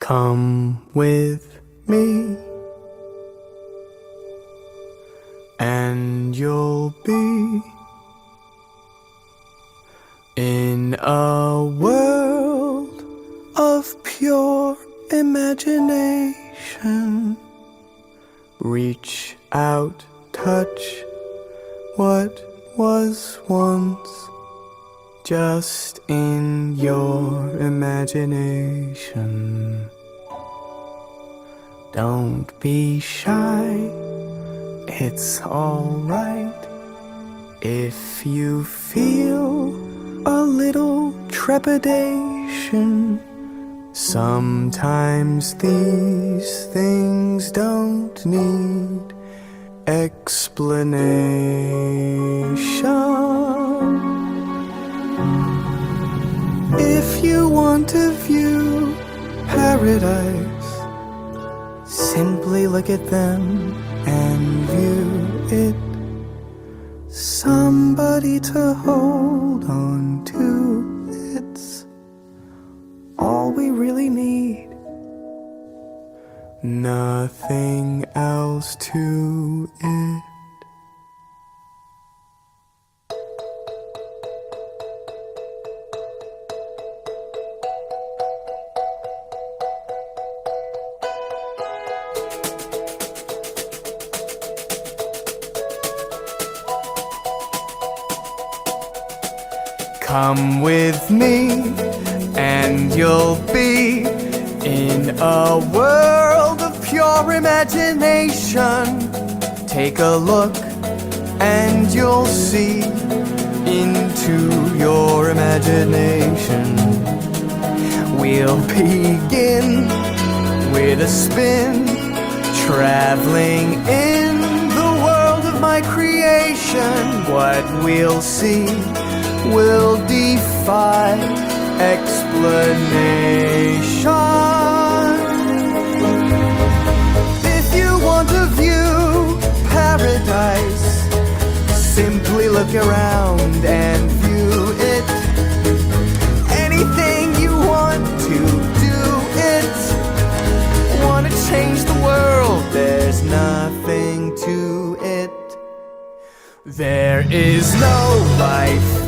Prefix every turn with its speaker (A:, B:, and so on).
A: Come with me, and you'll be in a world of pure imagination. Reach out, touch what was once just in your imagination. Don't be shy, it's alright if you feel a little trepidation. Sometimes these things don't need explanation. If you want to view paradise, simply look at them and view it. Somebody to hold on to, it's all we really need. Nothing else to it. Come with me, and you'll be in a world of pure imagination. Take a look, and you'll see into your imagination. We'll begin with a spin, traveling in the world of my creation. What we'll see will defy explanation. If you want to view paradise, simply look around and view it. Anything you want to do it. Want to change the world, there's nothing to it. There is no life